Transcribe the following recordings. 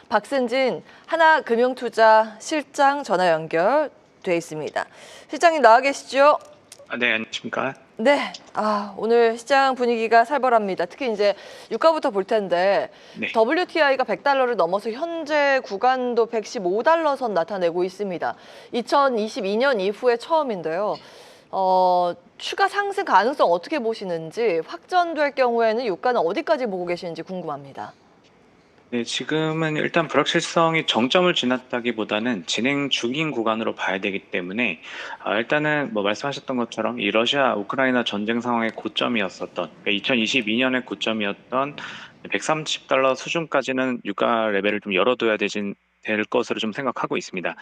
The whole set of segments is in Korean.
박승진 하나금융투자 실장 전화 연결돼 있습니다. 실장님 나와 계시죠? 네, 안녕하십니까? 네. 오늘 시장 분위기가 살벌합니다. 특히 이제 유가부터 볼 텐데 네. WTI가 $100를 넘어서 현재 구간도 $115 선 나타내고 있습니다. 2022년 이후에 처음인데요. 추가 상승 가능성 어떻게 보시는지, 확전될 경우에는 유가는 어디까지 보고 계시는지 궁금합니다. 네, 지금은 일단 불확실성이 정점을 지났다기보다는 진행 중인 구간으로 봐야 되기 때문에 일단은 뭐 말씀하셨던 것처럼 이 러시아 우크라이나 전쟁 상황의 고점이었었던, 그러니까 2022년의 고점이었던 $130 수준까지는 유가 레벨을 좀 열어둬야 될 것으로 좀 생각하고 있습니다.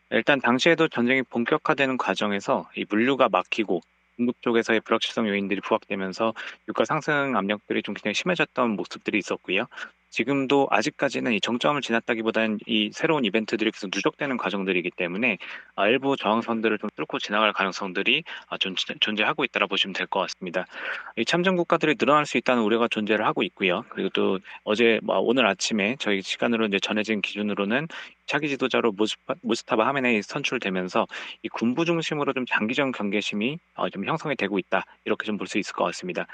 일단 당시에도 전쟁이 본격화되는 과정에서 이 물류가 막히고 공급 쪽에서의 불확실성 요인들이 부각되면서 유가 상승 압력들이 좀 굉장히 심해졌던 모습들이 있었고요. 지금도 아직까지는 이 정점을 지났다기보다는 이 새로운 이벤트들이 계속 누적되는 과정들이기 때문에 일부 저항선들을 좀 뚫고 지나갈 가능성들이 존재하고 있다고 보시면 될 것 같습니다. 이 참전 국가들이 늘어날 수 있다는 우려가 존재를 하고 있고요. 그리고 또 오늘 아침에 저희 시간으로 이제 전해진 기준으로는 차기 지도자로 무스타바 하메네이 선출되면서 이 군부 중심으로 좀 장기적 경계심이 좀 형성이 되고 있다, 이렇게 좀 볼 수 있을 것 같습니다.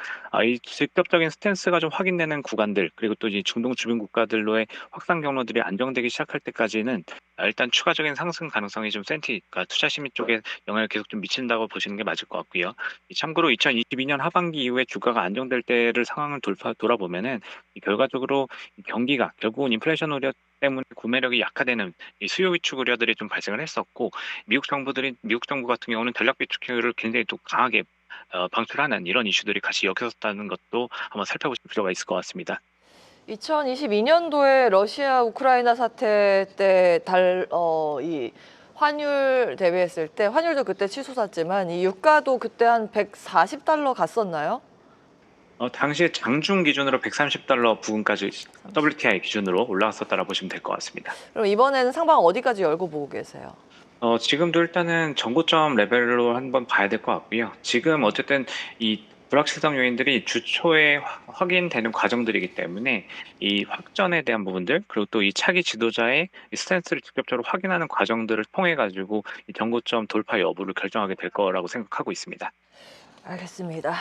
이 직접적인 스탠스가 좀 확인되는 구간들, 그리고 또 이 중동 주변 국가들로의 확산 경로들이 안정되기 시작할 때까지는 일단 추가적인 상승 가능성이 좀 그러니까 투자 심리 쪽에 영향을 계속 좀 미친다고 보시는 게 맞을 것 같고요. 참고로 2022년 하반기 이후에 주가가 안정될 때를 상황을 돌아보면은 결과적으로 이 경기가 결국은 인플레이션 우려 때문에 구매력이 약화되는 이 수요 위축 우려들이 좀 발생을 했었고, 미국 정부 같은 경우는 전략 비축을 굉장히 또 강하게 방출하는 이런 이슈들이 같이 엮였었다는 것도 한번 살펴보실 필요가 있을 것 같습니다. 2022년도에 러시아 우크라이나 사태 때 이 환율 대비했을 때 환율도 그때 치솟았지만 이 유가도 그때 한 $140 갔었나요? 당시에 장중 기준으로 $130 부근까지 WTI 기준으로 올라왔었다라 보시면 될 것 같습니다. 그럼 이번에는 상방 어디까지 열고 보고 계세요? 지금도 일단은 정고점 레벨로 한번 봐야 될 것 같고요. 지금 어쨌든 이 불확실성 요인들이 주 초에 확인되는 과정들이기 때문에 이 확전에 대한 부분들, 그리고 또 이 차기 지도자의 이 스탠스를 직접적으로 확인하는 과정들을 통해 가지고 이 정고점 돌파 여부를 결정하게 될 거라고 생각하고 있습니다. 알겠습니다.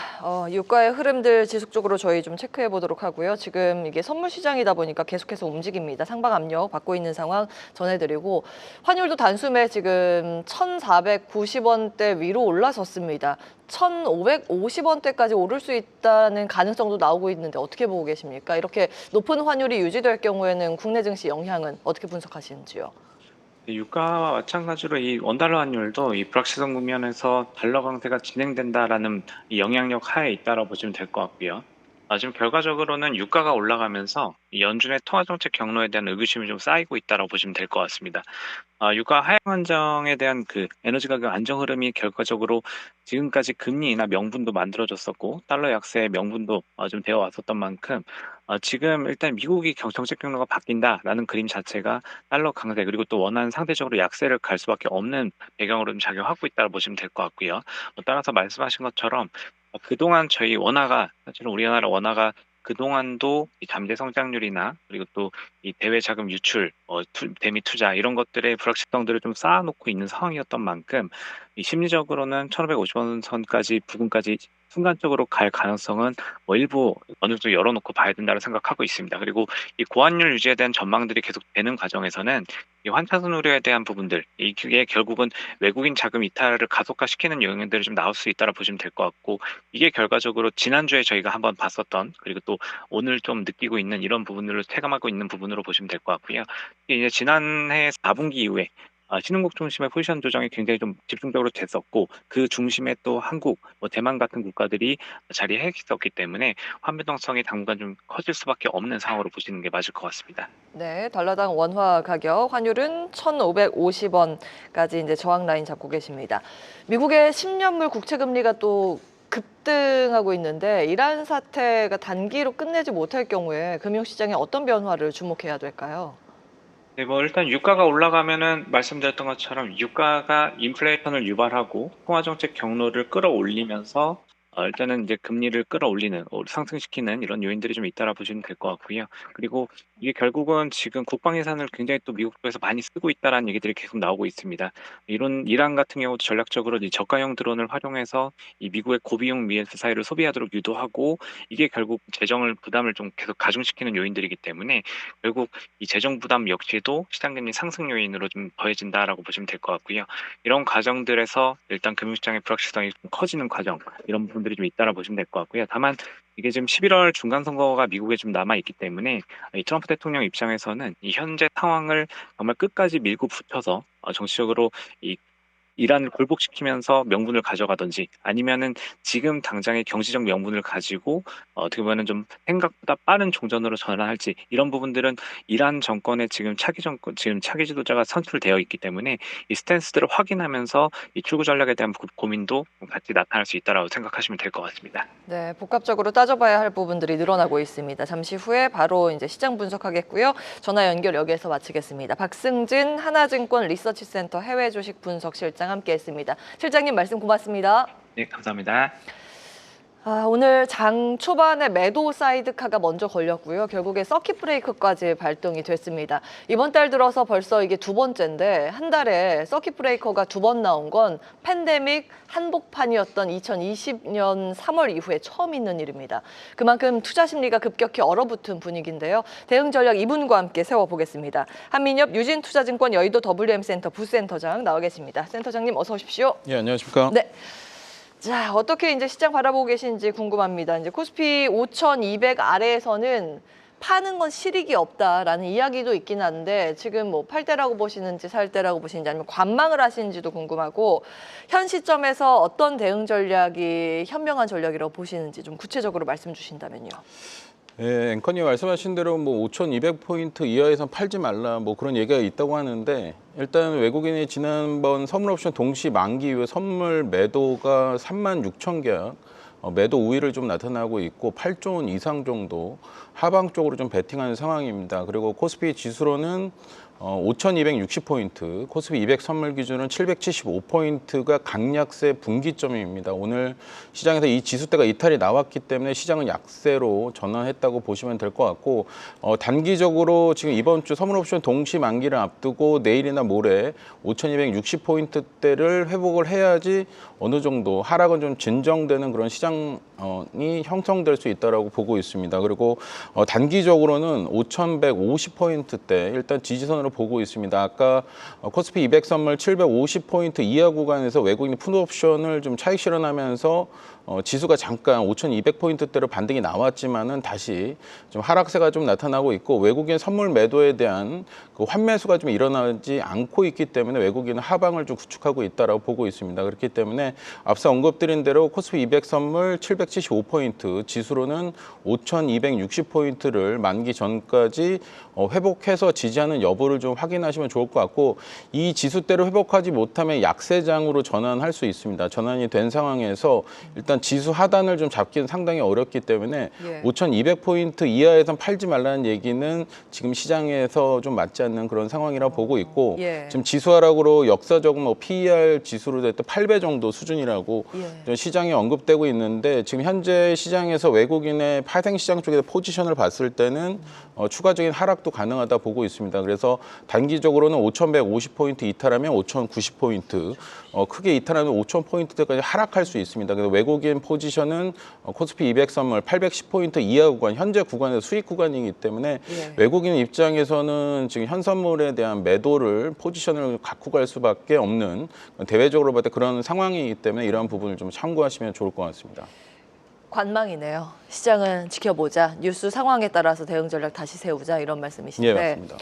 유가의 흐름들 지속적으로 저희 좀 체크해 보도록 하고요. 지금 이게 선물 시장이다 보니까 계속해서 움직입니다. 상방 압력 받고 있는 상황 전해드리고, 환율도 단숨에 지금 1,490원대 위로 올라섰습니다. 1,550원대까지 오를 수 있다는 가능성도 나오고 있는데 어떻게 보고 계십니까? 이렇게 높은 환율이 유지될 경우에는 국내 증시 영향은 어떻게 분석하시는지요? 유가와 마찬가지로 이 원달러 환율도 이 불확실성 국면에서 달러 강세가 진행된다라는 이 영향력 하에 있다고 보시면 될 것 같고요. 지금 결과적으로는 유가가 올라가면서 이 연준의 통화 정책 경로에 대한 의구심이 좀 쌓이고 있다고 보시면 될 것 같습니다. 유가 하향 안정에 대한 그 에너지 가격 안정 흐름이 결과적으로 지금까지 금리 인하 명분도 만들어졌었고 달러 약세의 명분도 좀 되어 왔었던 만큼, 지금 일단 미국이 정책 경로가 바뀐다라는 그림 자체가 달러 강세, 그리고 또 원하는 상대적으로 약세를 갈 수밖에 없는 배경으로 좀 작용하고 있다고 보시면 될 것 같고요. 따라서 말씀하신 것처럼 그동안 저희 원화가, 사실은 우리나라 원화가 그동안도 이 잠재 성장률이나 그리고 또 이 대외 자금 유출, 대미 투자 이런 것들의 불확실성들을 좀 쌓아놓고 있는 상황이었던 만큼, 이 심리적으로는 1,550원 선까지 부근까지 순간적으로 갈 가능성은 일부 어느 정도 열어놓고 봐야 된다고 생각하고 있습니다. 그리고 이 고환율 유지에 대한 전망들이 계속 되는 과정에서는 이 환차손 우려에 대한 부분들, 이게 결국은 외국인 자금 이탈을 가속화시키는 영향들이 좀 나올 수 있다고 보시면 될 것 같고, 이게 결과적으로 지난주에 저희가 한번 봤었던, 그리고 또 오늘 좀 느끼고 있는 이런 부분들을 체감하고 있는 부분으로 보시면 될 것 같고요. 이게 이제 지난해 4분기 이후에 신흥국 중심의 포지션 조정이 굉장히 좀 집중적으로 됐었고, 그 중심에 또 한국, 대만 같은 국가들이 자리해 있었기 때문에 환변동성이 당분간 좀 커질 수밖에 없는 상황으로 보시는 게 맞을 것 같습니다. 네, 달러당 원화 가격 환율은 1,550원까지 이제 저항 라인 잡고 계십니다. 미국의 10년물 국채 금리가 또 급등하고 있는데, 이란 사태가 단기로 끝내지 못할 경우에 금융시장에 어떤 변화를 주목해야 될까요? 네, 일단 유가가 올라가면은 말씀드렸던 것처럼 유가가 인플레이션을 유발하고 통화 정책 경로를 끌어올리면서 일단은 이제 금리를 끌어올리는, 상승시키는 이런 요인들이 좀 있다라 보시면 될 것 같고요. 그리고 이게 결국은 지금 국방 예산을 굉장히 또 미국 쪽에서 많이 쓰고 있다라는 얘기들이 계속 나오고 있습니다. 이란 같은 경우도 전략적으로 이 저가형 드론을 활용해서 이 미국의 고비용 미사일을 소비하도록 유도하고 이게 결국 재정을 부담을 좀 계속 가중시키는 요인들이기 때문에 결국 이 재정 부담 역시도 시장 금리 상승 요인으로 좀 더해진다라고 보시면 될 것 같고요. 이런 과정들에서 일단 금융시장의 불확실성이 좀 커지는 과정 이런 부분들이 좀 있다라 보시면 될 것 같고요. 다만 이게 지금 11월 중간 선거가 미국에 좀 남아 있기 때문에 이 트럼프 대통령 입장에서는 이 현재 상황을 정말 끝까지 밀고 붙여서 정치적으로 이 이란을 굴복시키면서 명분을 가져가든지 아니면은 지금 당장의 경제적 명분을 가지고 어떻게 보면은 좀 생각보다 빠른 종전으로 전환할지 이런 부분들은 이란 정권의 지금 차기 지도자가 선출되어 있기 때문에 이 스탠스들을 확인하면서 이 출구 전략에 대한 고민도 같이 나타날 수 있다라고 생각하시면 될 것 같습니다. 네, 복합적으로 따져봐야 할 부분들이 늘어나고 있습니다. 잠시 후에 바로 이제 시장 분석하겠고요. 전화 연결 여기에서 마치겠습니다. 박승진 하나증권 리서치센터 해외 주식 분석 실장 함께했습니다. 실장님 말씀 고맙습니다. 네, 감사합니다. 오늘 장 초반에 매도 사이드카가 먼저 걸렸고요. 결국에 서킷 브레이커까지 발동이 됐습니다. 이번 달 들어서 벌써 이게 두 번째인데 한 달에 서킷 브레이커가 두 번 나온 건 팬데믹 한복판이었던 2020년 3월 이후에 처음 있는 일입니다. 그만큼 투자 심리가 급격히 얼어붙은 분위기인데요. 대응 전략 이분과 함께 세워보겠습니다. 한민협 유진투자증권 여의도 WM센터 부센터장 나와 계십니다. 센터장님 어서 오십시오. 예, 안녕하십니까? 네. 자, 어떻게 이제 시장 바라보고 계신지 궁금합니다. 이제 코스피 5,200 아래에서는 파는 건 실익이 없다라는 이야기도 있긴 한데 지금 뭐 팔 때라고 보시는지 살 때라고 보시는지 아니면 관망을 하시는지도 궁금하고 현 시점에서 어떤 대응 전략이 현명한 전략이라고 보시는지 좀 구체적으로 말씀 주신다면요. 예, 앵커님 말씀하신 대로 뭐 5,200포인트 이하에선 팔지 말라 뭐 그런 얘기가 있다고 하는데 일단 외국인이 지난번 선물 옵션 동시 만기 이후에 선물 매도가 36,000개 매도 우위를 좀 나타나고 있고 8조 원 이상 정도 하방 쪽으로 좀 베팅하는 상황입니다. 그리고 코스피 지수로는 5,260포인트, 코스피 200 선물 기준은 775포인트가 강약세 분기점입니다. 오늘 시장에서 이 지수대가 이탈이 나왔기 때문에 시장은 약세로 전환했다고 보시면 될 것 같고 단기적으로 지금 이번 주 선물옵션 동시 만기를 앞두고 내일이나 모레 5,260포인트대를 회복을 해야지 어느 정도 하락은 좀 진정되는 그런 시장이 형성될 수 있다고 보고 있습니다. 그리고 단기적으로는 5,150포인트대 일단 지지선으로 보고 있습니다. 아까 코스피 200 선물 750포인트 이하 구간에서 외국인이 풋옵션을 좀 차익 실현하면서 지수가 잠깐 5,200포인트대로 반등이 나왔지만은 다시 좀 하락세가 좀 나타나고 있고 외국인 선물 매도에 대한 그 환매수가 좀 일어나지 않고 있기 때문에 외국인은 하방을 좀 구축하고 있다라고 보고 있습니다. 그렇기 때문에 앞서 언급드린 대로 코스피 200 선물 775포인트, 지수로는 5,260포인트를 만기 전까지 회복해서 지지하는 여부를 좀 확인하시면 좋을 것 같고 이 지수대로 회복하지 못하면 약세장으로 전환할 수 있습니다. 전환이 된 상황에서 일단 지수 하단을 좀 잡기는 상당히 어렵기 때문에 5,200포인트 이하에선 팔지 말라는 얘기는 지금 시장에서 좀 맞지 않는 그런 상황이라고 보고 있고 지금 지수 하락으로 역사적으로 뭐 PER 지수로 됐던 8배 정도 수준이라고 시장에 언급되고 있는데 지금 현재 시장에서 외국인의 파생시장 쪽에서 포지션을 봤을 때는 추가적인 하락도 가능하다 보고 있습니다. 그래서 단기적으로는 5,150포인트 이탈하면 5,090포인트, 크게 이탈하면 5,000포인트까지 하락할 수 있습니다. 그래서 외국인 포지션은 코스피 200 선물 810포인트 이하 구간, 현재 구간에서 수익 구간이기 때문에 외국인 입장에서는 지금 현선물에 대한 매도를 포지션을 갖고 갈 수밖에 없는 대외적으로 봤을 때 그런 상황이기 때문에 이러한 부분을 좀 참고하시면 좋을 것 같습니다. 관망이네요. 시장은 지켜보자. 뉴스 상황에 따라서 대응 전략 다시 세우자 이런 말씀이신데. 예, 맞습니다.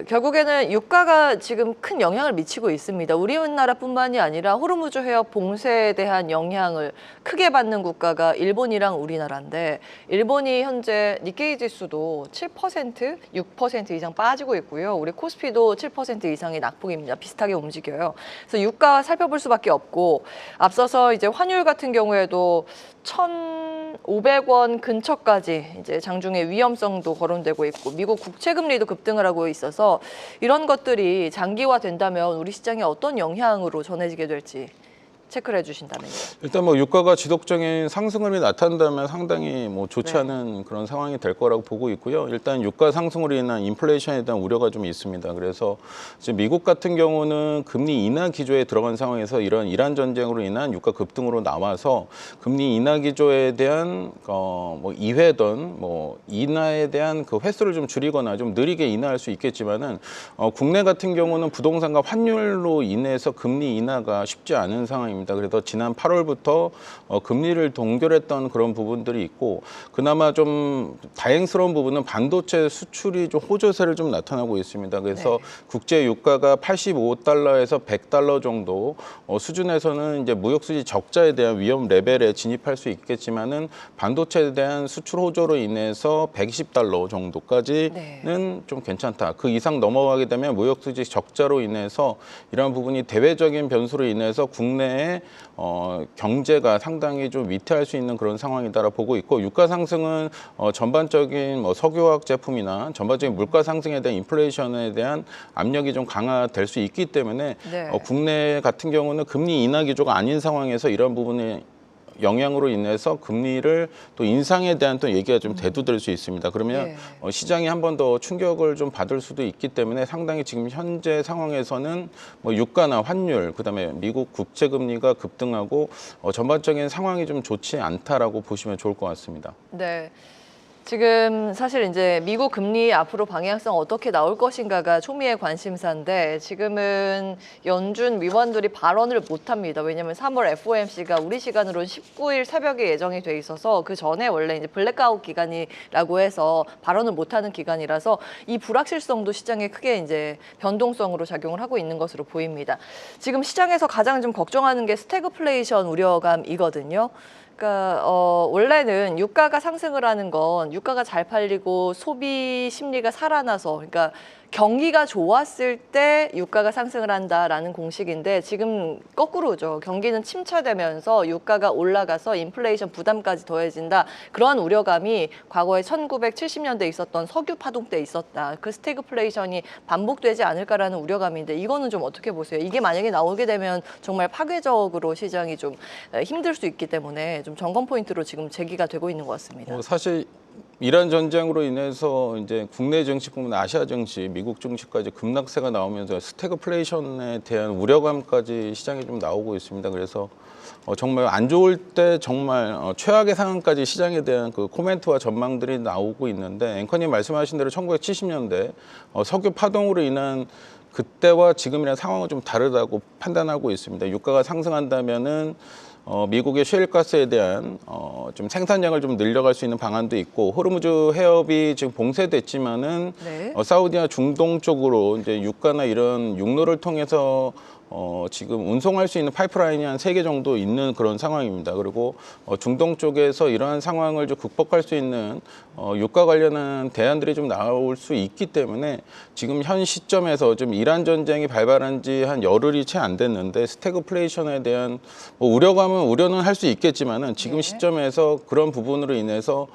결국에는 유가가 지금 큰 영향을 미치고 있습니다. 우리나라뿐만이 아니라 호르무즈 해협 봉쇄에 대한 영향을 크게 받는 국가가 일본이랑 우리나라인데 일본이 현재 니케이 지수도 7%, 6% 이상 빠지고 있고요. 우리 코스피도 7% 이상의 낙폭입니다. 비슷하게 움직여요. 그래서 유가 살펴볼 수밖에 없고 앞서서 이제 환율 같은 경우에도 1,500원 근처까지 이제 장중에 위험성도 거론되고 있고 미국 국채 금리도 급등을 하고 있어서 이런 것들이 장기화 된다면 우리 시장에 어떤 영향으로 전해지게 될지 체크를 해주신다면요. 일단 뭐 유가가 지속적인 상승률이 나타난다면 상당히 뭐 좋지 네. 않은 그런 상황이 될 거라고 보고 있고요. 일단 유가 상승으로 인한 인플레이션에 대한 우려가 좀 있습니다. 그래서 지금 미국 같은 경우는 금리 인하 기조에 들어간 상황에서 이런 이란 전쟁으로 인한 유가 급등으로 나와서 금리 인하 기조에 대한 뭐 2회든 뭐 인하에 대한 그 횟수를 좀 줄이거나 좀 느리게 인하할 수 있겠지만은 국내 같은 경우는 부동산과 환율로 인해서 금리 인하가 쉽지 않은 상황입니다. 그래서 지난 8월부터 금리를 동결했던 그런 부분들이 있고 그나마 좀 다행스러운 부분은 반도체 수출이 좀 호조세를 좀 나타나고 있습니다. 그래서 네. 국제 유가가 85달러에서 100달러 정도 수준에서는 이제 무역 수지 적자에 대한 위험 레벨에 진입할 수 있겠지만은 반도체에 대한 수출 호조로 인해서 120달러 정도까지는 네. 좀 괜찮다. 그 이상 넘어가게 되면 무역 수지 적자로 인해서 이러한 부분이 대외적인 변수로 인해서 국내에 경제가 상당히 좀 위태할 수 있는 그런 상황이다라 보고 있고 유가 상승은 전반적인 뭐 석유화학 제품이나 전반적인 물가 상승에 대한 인플레이션에 대한 압력이 좀 강화될 수 있기 때문에 네. 국내 같은 경우는 금리 인하 기조가 아닌 상황에서 이런 부분이 영향으로 인해서 금리를 또 인상에 대한 또 얘기가 좀 대두될 수 있습니다. 그러면 예. 시장이 한 번 더 충격을 좀 받을 수도 있기 때문에 상당히 지금 현재 상황에서는 뭐 유가나 환율, 그다음에 미국 국채 금리가 급등하고 전반적인 상황이 좀 좋지 않다라고 보시면 좋을 것 같습니다. 네. 지금 사실 이제 미국 금리 앞으로 방향성 어떻게 나올 것인가가 초미의 관심사인데 지금은 연준 위원들이 발언을 못 합니다. 왜냐하면 3월 FOMC가 우리 시간으로는 19일 새벽에 예정이 돼 있어서 그 전에 원래 이제 블랙아웃 기간이라고 해서 발언을 못 하는 기간이라서 이 불확실성도 시장에 크게 이제 변동성으로 작용을 하고 있는 것으로 보입니다. 지금 시장에서 가장 좀 걱정하는 게 스태그플레이션 우려감이거든요. 그러니까 원래는 유가가 상승을 하는 건 유가가 잘 팔리고 소비 심리가 살아나서 그러니까 경기가 좋았을 때 유가가 상승을 한다라는 공식인데 지금 거꾸로죠. 경기는 침체되면서 유가가 올라가서 인플레이션 부담까지 더해진다. 그러한 우려감이 과거에 1970년대에 있었던 석유 파동 때 있었다. 그 스태그플레이션이 반복되지 않을까라는 우려감인데 이거는 좀 어떻게 보세요? 이게 만약에 나오게 되면 정말 파괴적으로 시장이 좀 힘들 수 있기 때문에 좀 점검 포인트로 지금 제기가 되고 있는 것 같습니다. 사실 이란 전쟁으로 인해서 이제 국내 증시뿐만 아니라 아시아 증시, 미국 증시까지 급락세가 나오면서 스태그플레이션에 대한 우려감까지 시장에 좀 나오고 있습니다. 그래서 정말 안 좋을 때 정말 최악의 상황까지 시장에 대한 그 코멘트와 전망들이 나오고 있는데 앵커님 말씀하신 대로 1970년대 석유 파동으로 인한 그때와 지금이랑 상황은 좀 다르다고 판단하고 있습니다. 유가가 상승한다면은 미국의 셰일가스에 대한 좀 생산량을 좀 늘려갈 수 있는 방안도 있고 호르무즈 해협이 지금 봉쇄됐지만은 네. 사우디나 중동 쪽으로 이제 유가나 이런 육로를 통해서 지금 운송할 수 있는 파이프라인이 한 3개 정도 있는 그런 상황입니다. 그리고 중동 쪽에서 이러한 상황을 좀 극복할 수 있는 유가 관련한 대안들이 좀 나올 수 있기 때문에 지금 현 시점에서 좀 이란 전쟁이 발발한 지 한 열흘이 채 안 됐는데 스태그플레이션에 대한 뭐 우려는 할 수 있겠지만은 지금 네. 시점에서 그런 부분으로 인해서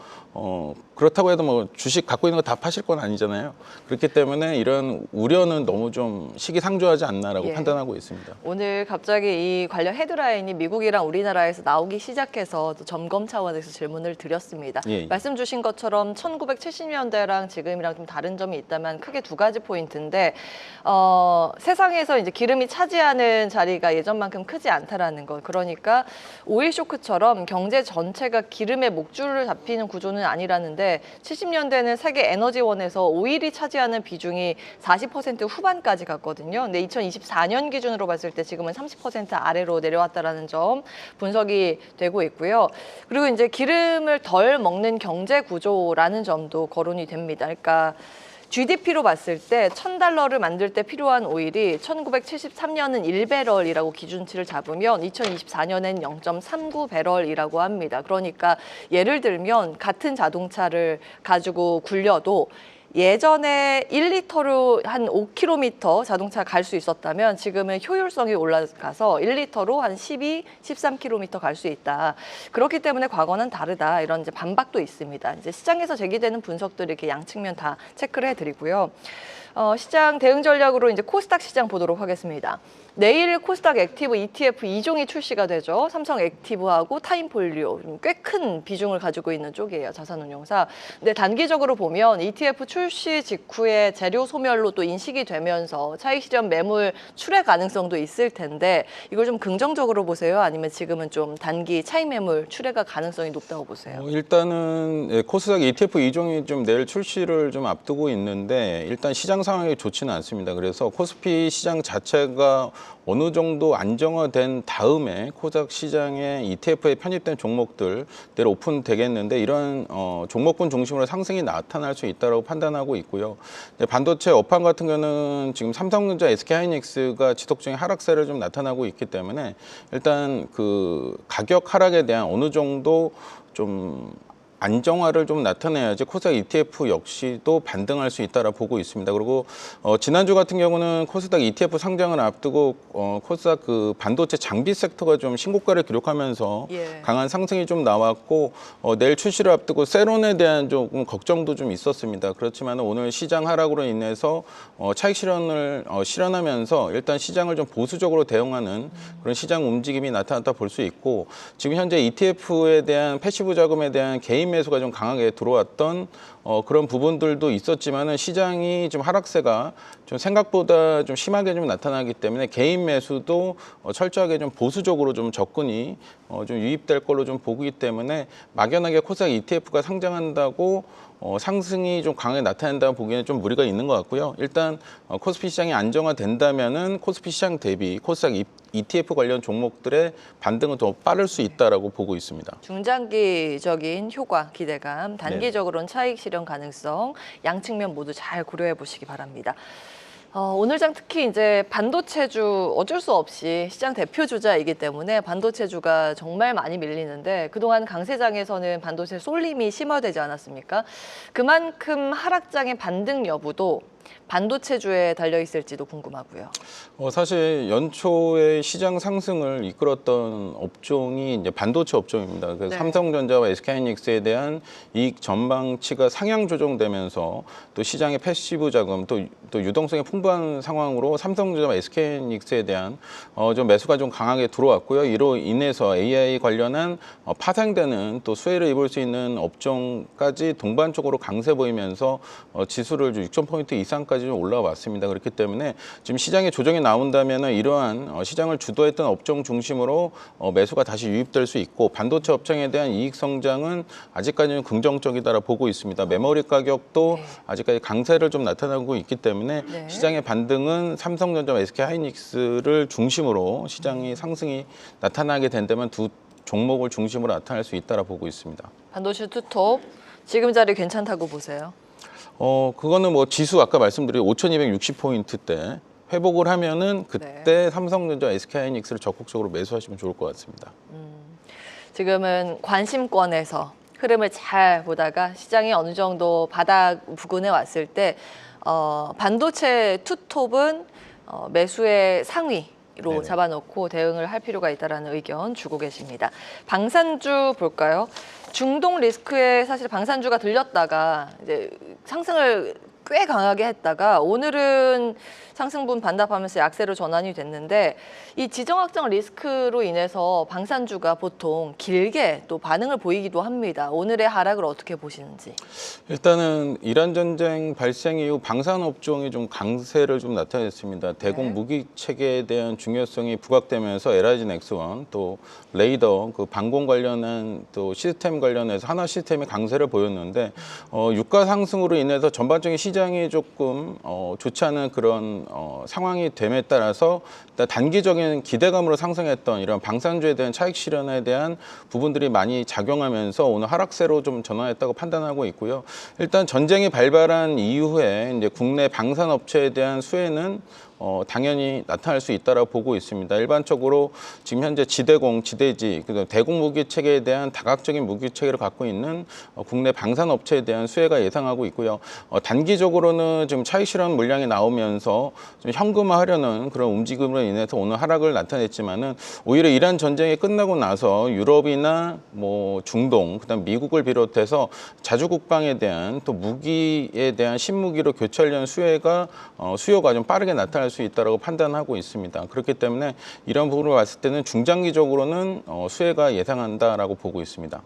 그렇다고 해도 뭐 주식 갖고 있는 거 다 파실 건 아니잖아요. 그렇기 때문에 이런 우려는 너무 좀 시기상조하지 않나라고 예. 판단하고 있습니다. 오늘 갑자기 이 관련 헤드라인이 미국이랑 우리나라에서 나오기 시작해서 또 점검 차원에서 질문을 드렸습니다. 예. 말씀 주신 것처럼 1970년대랑 지금이랑 좀 다른 점이 있다면 크게 두 가지 포인트인데 세상에서 이제 기름이 차지하는 자리가 예전만큼 크지 않다라는 것. 그러니까 오일 쇼크처럼 경제 전체가 기름의 목줄을 잡히는 구조는 아니라는데 70년대는 세계 에너지원에서 오일이 차지하는 비중이 40% 후반까지 갔거든요. 근데 2024년 기준으로 봤을 때 지금은 30% 아래로 내려왔다라는 점 분석이 되고 있고요. 그리고 이제 기름을 덜 먹는 경제 구조라는 점도 거론이 됩니다. 그러니까 GDP로 봤을 때 $1,000를 만들 때 필요한 오일이 1973년은 1배럴이라고 기준치를 잡으면 2024년엔 0.39배럴이라고 합니다. 그러니까 예를 들면 같은 자동차를 가지고 굴려도 예전에 1리터로 한 5km 자동차 갈 수 있었다면 지금은 효율성이 올라가서 1리터로 한 12, 13km 갈 수 있다. 그렇기 때문에 과거는 다르다. 이런 이제 반박도 있습니다. 이제 시장에서 제기되는 분석들이 이렇게 양측면 다 체크를 해드리고요. 시장 대응 전략으로 이제 코스닥 시장 보도록 하겠습니다. 내일 코스닥 액티브 ETF 2종이 출시가 되죠. 삼성 액티브하고 타임폴리오 꽤 큰 비중을 가지고 있는 쪽이에요. 자산운용사. 근데 단기적으로 보면 ETF 출시 직후에 재료 소멸로 또 인식이 되면서 차익 실현 매물 출회 가능성도 있을 텐데 이걸 좀 긍정적으로 보세요? 아니면 지금은 좀 단기 차익 매물 출회가 가능성이 높다고 보세요? 일단은 코스닥 ETF 2종이 좀 내일 출시를 좀 앞두고 있는데 일단 시장 상황이 좋지는 않습니다. 그래서 코스피 시장 자체가 어느 정도 안정화된 다음에 코스닥 시장에 ETF에 편입된 종목들 내일 오픈되겠는데 이런 종목군 중심으로 상승이 나타날 수 있다고 판단하고 있고요. 반도체 업황 같은 경우는 지금 삼성전자, SK하이닉스가 지속적인 하락세를 좀 나타나고 있기 때문에 일단 그 가격 하락에 대한 어느 정도 좀 안정화를 좀 나타내야지 코스닥 ETF 역시도 반등할 수 있다라 보고 있습니다. 그리고 지난주 같은 경우는 코스닥 ETF 상장을 앞두고 코스닥 그 반도체 장비 섹터가 좀 신고가를 기록하면서 강한 상승이 좀 나왔고 내일 출시를 앞두고 세론에 대한 조금 걱정도 좀 있었습니다. 그렇지만 오늘 시장 하락으로 인해서 차익 실현을 실현하면서 일단 시장을 좀 보수적으로 대응하는 그런 시장 움직임이 나타났다 볼 수 있고 지금 현재 ETF에 대한 패시브 자금에 대한 개인 매수가 좀 강하게 들어왔던 그런 부분들도 있었지만은 시장이 좀 하락세가 좀 생각보다 좀 심하게 좀 나타나기 때문에 개인 매수도 철저하게 좀 보수적으로 좀 접근이 좀 유입될 걸로 좀 보기 때문에 막연하게 코스닥 ETF가 상장한다고 상승이 좀 강하게 나타난다고 보기에는 좀 무리가 있는 것 같고요. 일단 코스피 시장이 안정화된다면은 코스피 시장 대비 코스닥 ETF 관련 종목들의 반등은 더 빠를 수 있다라고 보고 있습니다. 중장기적인 효과 기대감, 단기적으로는 차익 실현 가능성 양 측면 모두 잘 고려해 보시기 바랍니다. 오늘 장 특히 이제 반도체주 어쩔 수 없이 시장 대표 주자이기 때문에 반도체주가 정말 많이 밀리는데 그동안 강세장에서는 반도체 쏠림이 심화되지 않았습니까? 그만큼 하락장의 반등 여부도 반도체주에 달려 있을지도 궁금하고요. 사실 연초에 시장 상승을 이끌었던 업종이 이제 반도체 업종입니다. 그래서 삼성전자와 SK하이닉스에 대한 이익 전망치가 상향 조정되면서 또 시장의 패시브 자금 또 유동성이 풍부한 상황으로 삼성전자와 SK하이닉스에 대한 좀 매수가 좀 강하게 들어왔고요. 이로 인해서 AI 관련한 파생되는 또 수혜를 입을 수 있는 업종까지 동반적으로 강세 보이면서 지수를 6,000포인트 이상까지 좀 올라왔습니다. 그렇기 때문에 지금 시장에 조정이 나온다면 이러한 시장을 주도했던 업종 중심으로 매수가 다시 유입될 수 있고 반도체 업종에 대한 이익 성장은 아직까지는 긍정적이다라 보고 있습니다. 메모리 가격도 아직까지 강세를 좀 나타나고 있기 때문에 시장의 반등은 삼성전자와 SK하이닉스를 중심으로 시장의 상승이 나타나게 된다면 두 종목을 중심으로 나타날 수 있다라 보고 있습니다. 반도체 투톱 지금 자리 괜찮다고 보세요? 그거는 뭐 지수 아까 말씀드린 5,260포인트대 회복을 하면은 그때 삼성전자, SK하이닉스를 적극적으로 매수하시면 좋을 것 같습니다. 지금은 관심권에서 흐름을 잘 보다가 시장이 어느 정도 바닥 부근에 왔을 때 반도체 투톱은 매수의 상위로 잡아놓고 대응을 할 필요가 있다는 의견 주고 계십니다. 방산주 볼까요? 중동 리스크에 사실 방산주가 들렸다가 이제 상승을 꽤 강하게 했다가 오늘은 상승분 반납하면서 약세로 전환이 됐는데 이 지정학적 리스크로 인해서 방산주가 보통 길게 또 반응을 보이기도 합니다. 오늘의 하락을 어떻게 보시는지? 일단은 이란 전쟁 발생 이후 방산 업종이 좀 강세를 좀 나타냈습니다. 대공 무기 체계에 대한 중요성이 부각되면서 LIG 넥스원 또 레이더 그 방공 관련한 또 시스템 관련해서 하나 시스템이 강세를 보였는데 유가 상승으로 인해서 전반적인 시장이 조금 좋지 않은 그런 상황이 됨에 따라서 단기적인 기대감으로 상승했던 이런 방산주에 대한 차익 실현에 대한 부분들이 많이 작용하면서 오늘 하락세로 좀 전환했다고 판단하고 있고요. 일단 전쟁이 발발한 이후에 이제 국내 방산 업체에 대한 수혜는 당연히 나타날 수 있다라고 보고 있습니다. 일반적으로 지금 현재 지대공, 지대지, 대공 무기 체계에 대한 다각적인 무기 체계를 갖고 있는 국내 방산 업체에 대한 수혜가 예상하고 있고요. 단기적 단기적으로는 지금 차익 실현 물량이 나오면서 좀 현금화하려는 그런 움직임으로 인해서 오늘 하락을 나타냈지만은 오히려 이란 전쟁이 끝나고 나서 유럽이나 뭐 중동, 그다음 미국을 비롯해서 자주 국방에 대한 또 무기에 대한 신무기로 교체하려는 수요가 좀 빠르게 나타날 수 있다고 판단하고 있습니다. 그렇기 때문에 이런 부분을 봤을 때는 중장기적으로는 수혜가 예상한다라고 보고 있습니다.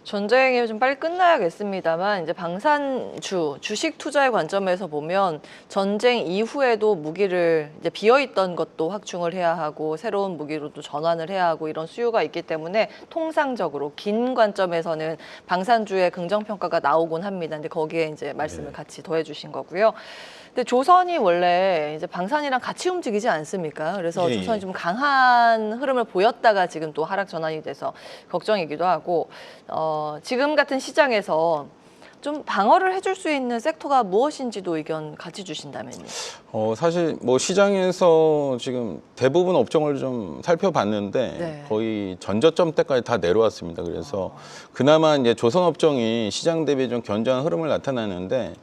전쟁이 좀 빨리 끝나야겠습니다만 이제 방산주, 주식 투자의 관점에서 보면 전쟁 이후에도 무기를 이제 비어있던 것도 확충을 해야 하고 새로운 무기로 또 전환을 해야 하고 이런 수요가 있기 때문에 통상적으로 긴 관점에서는 방산주의 긍정평가가 나오곤 합니다. 근데 거기에 이제 말씀을 같이 더해주신 거고요. 근데 조선이 원래 이제 방산이랑 같이 움직이지 않습니까? 그래서 예, 조선이 예. 좀 강한 흐름을 보였다가 지금 또 하락 전환이 돼서 걱정이기도 하고 지금 같은 시장에서 좀 방어를 해줄 수 있는 섹터가 무엇인지도 의견 같이 주신다면요. 사실 뭐 시장에서 지금 대부분 업종을 좀 살펴봤는데 네. 거의 전저점 때까지 다 내려왔습니다. 그래서 그나마 이제 조선 업종이 시장 대비 좀 견조한 흐름을 나타나는데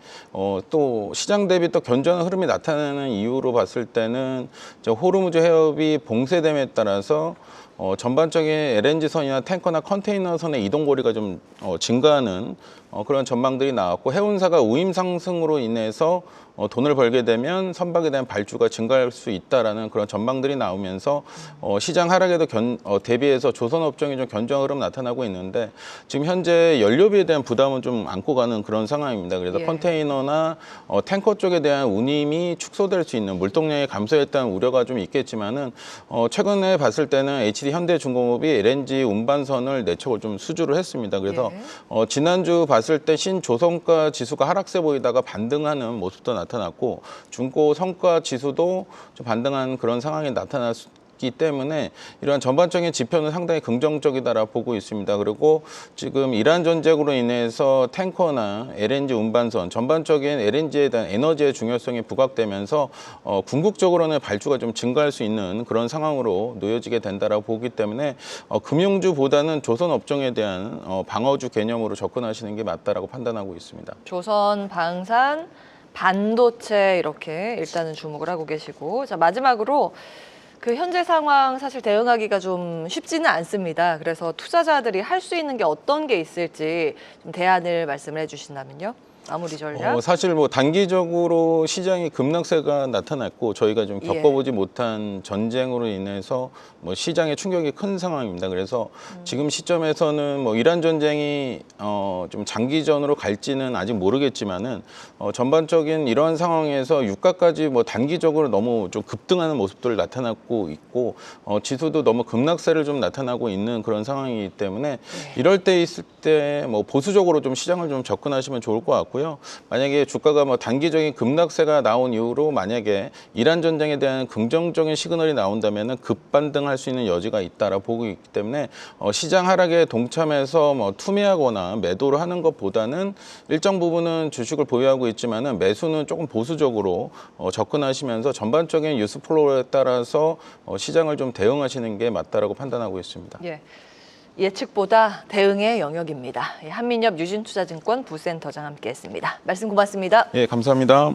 또 시장 대비 또 견조한 흐름이 나타나는 이유로 봤을 때는 호르무즈 해협이 봉쇄됨에 따라서 전반적인 LNG선이나 탱커나 컨테이너선의 이동 거리가 좀 증가하는 그런 전망들이 나왔고 해운사가 우임 상승으로 인해서 돈을 벌게 되면 선박에 대한 발주가 증가할 수 있다라는 그런 전망들이 나오면서 시장 하락에도 대비해서 조선 업종이 좀 견조한 흐름 나타나고 있는데 지금 현재 연료비에 대한 부담은 좀 안고 가는 그런 상황입니다. 그래서 예. 컨테이너나 탱커 쪽에 대한 운임이 축소될 수 있는 물동량이 감소했다는 우려가 좀 있겠지만은 최근에 봤을 때는 HD 현대중공업이 LNG 운반선을 내척을 좀 수주를 했습니다. 그래서 지난주 봤을 때 신조선가 지수가 하락세 보이다가 반등하는 모습도 나타났고 중고 성과 지수도 좀 반등한 그런 상황이 나타났기 때문에 이러한 전반적인 지표는 상당히 긍정적이다라고 보고 있습니다. 그리고 지금 이란 전쟁으로 인해서 탱커나 LNG 운반선 전반적인 LNG에 대한 에너지의 중요성이 부각되면서 궁극적으로는 발주가 좀 증가할 수 있는 그런 상황으로 놓여지게 된다라고 보기 때문에 금융주보다는 조선 업종에 대한 방어주 개념으로 접근하시는 게 맞다라고 판단하고 있습니다. 조선, 방산, 반도체 이렇게 일단은 주목을 하고 계시고 자 마지막으로 그 현재 상황 사실 대응하기가 좀 쉽지는 않습니다. 그래서 투자자들이 할 수 있는 게 어떤 게 있을지 좀 대안을 말씀을 해주신다면요. 마무리 전략. 사실 뭐 단기적으로 시장이 급락세가 나타났고 저희가 좀 겪어보지 못한 전쟁으로 인해서 뭐 시장의 충격이 큰 상황입니다. 그래서 지금 시점에서는 뭐 이란 전쟁이 좀 장기전으로 갈지는 아직 모르겠지만은 전반적인 이러한 상황에서 유가까지 뭐 단기적으로 너무 좀 급등하는 모습들을 나타나고 있고 지수도 너무 급락세를 좀 나타나고 있는 그런 상황이기 때문에 이럴 때 있을 때 뭐 보수적으로 좀 시장을 좀 접근하시면 좋을 것 같고요. 만약에 주가가 뭐 단기적인 급락세가 나온 이후로 만약에 이란 전쟁에 대한 긍정적인 시그널이 나온다면은 급반등할 수 있는 여지가 있다라고 보고 있기 때문에 시장 하락에 동참해서 뭐 투매하거나 매도를 하는 것보다는 일정 부분은 주식을 보유하고 있지만은 매수는 조금 보수적으로 접근하시면서 전반적인 뉴스 플로우에 따라서 시장을 좀 대응하시는 게 맞다라고 판단하고 있습니다. 예. 예측보다 대응의 영역입니다. 한민엽 유진투자증권 부센터장 함께했습니다. 말씀 고맙습니다. 예, 감사합니다.